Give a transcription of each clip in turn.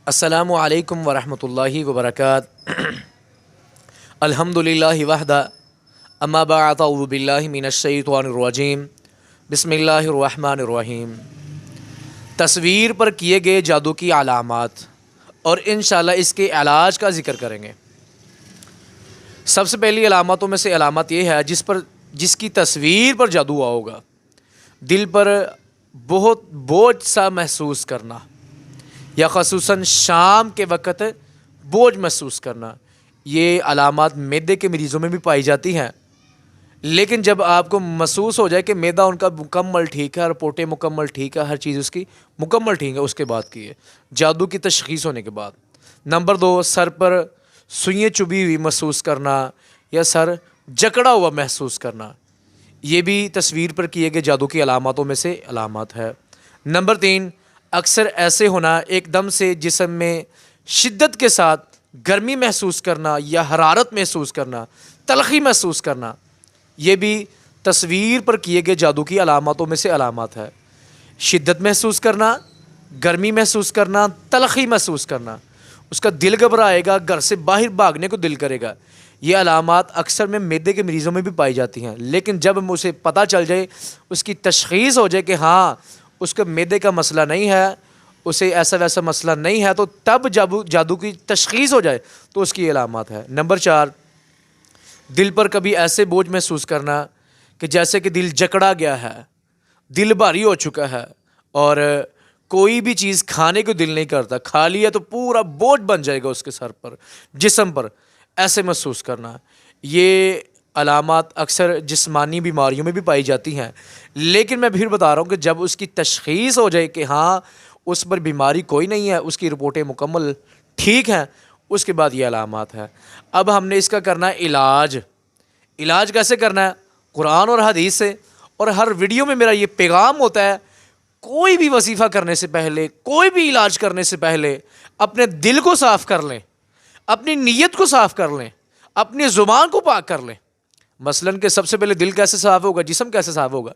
السلام علیکم ورحمۃ اللہ وبرکاتہ۔ الحمدللہ وحدہ، اما بعد اعوذ باللہ من الشیطان الرجیم، بسم اللہ الرحمن الرحیم۔ تصویر پر کیے گئے جادو کی علامات اور انشاءاللہ اس کے علاج کا ذکر کریں گے۔ سب سے پہلی علاماتوں میں سے علامت یہ ہے جس کی تصویر پر جادو ہوا ہوگا، دل پر بہت بوجھ سا محسوس کرنا، یا خصوصاً شام کے وقت بوجھ محسوس کرنا۔ یہ علامات معدے کے مریضوں میں بھی پائی جاتی ہیں، لیکن جب آپ کو محسوس ہو جائے کہ معدہ ان کا مکمل ٹھیک ہے، رپورٹیں مکمل ٹھیک ہے، ہر چیز اس کی مکمل ٹھیک ہے، اس کے بعد کی ہے جادو کی تشخیص ہونے کے بعد۔ نمبر 2، سر پر سوئیں چبھی ہوئی محسوس کرنا یا سر جکڑا ہوا محسوس کرنا، یہ بھی تصویر پر کیے گئے جادو کی علاماتوں میں سے علامات ہے۔ نمبر 3، اکثر ایسے ہونا، ایک دم سے جسم میں شدت کے ساتھ گرمی محسوس کرنا یا حرارت محسوس کرنا، تلخی محسوس کرنا، یہ بھی تصویر پر کیے گئے جادو کی علاماتوں میں سے علامات ہے۔ شدت محسوس کرنا، گرمی محسوس کرنا، تلخی محسوس کرنا، اس کا دل گھبرائے گا، گھر سے باہر بھاگنے کو دل کرے گا۔ یہ علامات اکثر میں معدے کے مریضوں میں بھی پائی جاتی ہیں، لیکن جب اسے پتہ چل جائے، اس کی تشخیص ہو جائے کہ ہاں اس کا معدے کا مسئلہ نہیں ہے، اسے ایسا ویسا مسئلہ نہیں ہے، تو تب جب جادو کی تشخیص ہو جائے تو اس کی علامات ہے۔ نمبر 4، دل پر کبھی ایسے بوجھ محسوس کرنا کہ جیسے کہ دل جکڑا گیا ہے، دل بھاری ہو چکا ہے اور کوئی بھی چیز کھانے کو دل نہیں کرتا، کھا لیا تو پورا بوجھ بن جائے گا اس کے سر پر، جسم پر، ایسے محسوس کرنا۔ یہ علامات اکثر جسمانی بیماریوں میں بھی پائی جاتی ہیں، لیکن میں پھر بتا رہا ہوں کہ جب اس کی تشخیص ہو جائے کہ ہاں اس پر بیماری کوئی نہیں ہے، اس کی رپورٹیں مکمل ٹھیک ہیں، اس کے بعد یہ علامات ہیں۔ اب ہم نے اس کا کرنا ہے علاج۔ علاج کیسے کرنا ہے؟ قرآن اور حدیث سے، اور ہر ویڈیو میں میرا یہ پیغام ہوتا ہے، کوئی بھی وظیفہ کرنے سے پہلے، کوئی بھی علاج کرنے سے پہلے اپنے دل کو صاف کر لیں، اپنی نیت کو صاف کر لیں، اپنی زبان کو پاک کر لیں۔ مثلاً کہ سب سے پہلے دل کیسے صاف ہوگا، جسم کیسے صاف ہوگا؟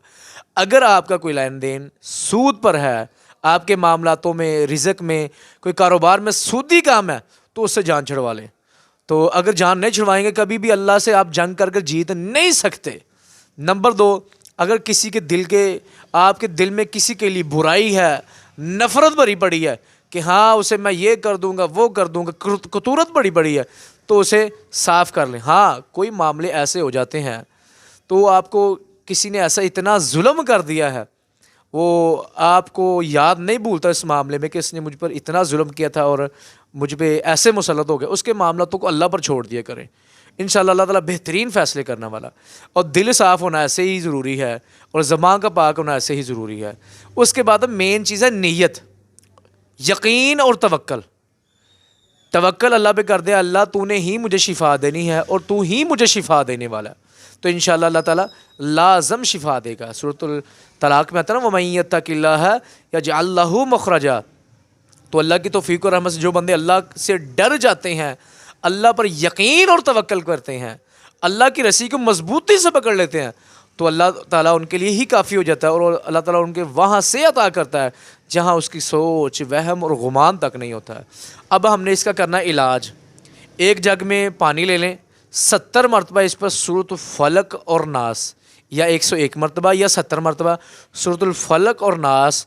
اگر آپ کا کوئی لین دین سود پر ہے، آپ کے معاملاتوں میں، رزق میں، کوئی کاروبار میں سودی کام ہے، تو اس سے جان چھڑوا لیں۔ تو اگر جان نہیں چھڑوائیں گے، کبھی بھی اللہ سے آپ جنگ کر جیت نہیں سکتے۔ نمبر 2، اگر کسی کے آپ کے دل میں کسی کے لیے برائی ہے، نفرت بھری پڑی ہے کہ ہاں اسے میں یہ کر دوں گا، وہ کر دوں گا، کتورت بڑی پڑی ہے، تو اسے صاف کر لیں۔ ہاں کوئی معاملے ایسے ہو جاتے ہیں تو آپ کو کسی نے ایسا اتنا ظلم کر دیا ہے، وہ آپ کو یاد نہیں بھولتا اس معاملے میں کہ اس نے مجھ پر اتنا ظلم کیا تھا اور مجھ پہ ایسے مسلط ہو گئے، اس کے معاملاتوں کو اللہ پر چھوڑ دیا کریں، انشاءاللہ اللہ تعالیٰ بہترین فیصلے کرنے والا۔ اور دل صاف ہونا ایسے ہی ضروری ہے، اور زبان کا پاک ہونا ایسے ہی ضروری ہے۔ اس کے بعد مین چیز ہے نیت، یقین اور توکل۔ توکل اللہ پہ کر دے، اللہ تو نے ہی مجھے شفا دینی ہے اور تو ہی مجھے شفا دینے والا ہے، تو انشاءاللہ اللہ تعالیٰ لازم شفا دے گا۔ سورۃ الطلاق میں آتا ہے نا، وَمَن يَتَّقِ اللَّهَ يَجْعَل لَّهُ مَخْرَجًا۔ تو اللہ کی توفیق اور رحمت سے جو بندے اللہ سے ڈر جاتے ہیں، اللہ پر یقین اور توکل کرتے ہیں، اللہ کی رسی کو مضبوطی سے پکڑ لیتے ہیں، تو اللہ تعالیٰ ان کے لیے ہی کافی ہو جاتا ہے، اور اللہ تعالیٰ ان کے وہاں سے عطا کرتا ہے جہاں اس کی سوچ، وہم اور گمان تک نہیں ہوتا ہے۔ اب ہم نے اس کا کرنا ہے علاج۔ ایک جگ میں پانی لے لیں، 70 مرتبہ اس پر سورۃ الفلق اور ناس، یا 101 مرتبہ یا 70 مرتبہ سورۃ الفلق اور ناس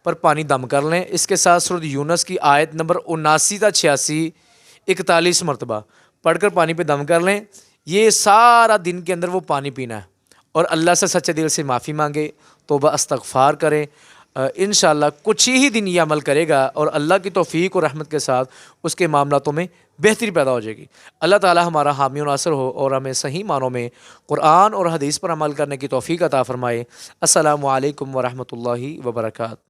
پر پانی دم کر لیں۔ اس کے ساتھ سورۃ یونس کی آیت نمبر 79 تا 86 41 مرتبہ پڑھ کر پانی پہ دم کر لیں۔ یہ سارا دن کے اندر وہ پانی پینا ہے، اور اللہ سے سچے دل سے معافی مانگے، توبہ استغفار کریں۔ انشاءاللہ کچھ ہی دن یہ عمل کرے گا اور اللہ کی توفیق اور رحمت کے ساتھ اس کے معاملاتوں میں بہتری پیدا ہو جائے گی۔ اللہ تعالی ہمارا حامی و ناصر ہو اور ہمیں صحیح معنوں میں قرآن اور حدیث پر عمل کرنے کی توفیق عطا فرمائے۔ السلام علیکم ورحمۃ اللہ وبرکاتہ۔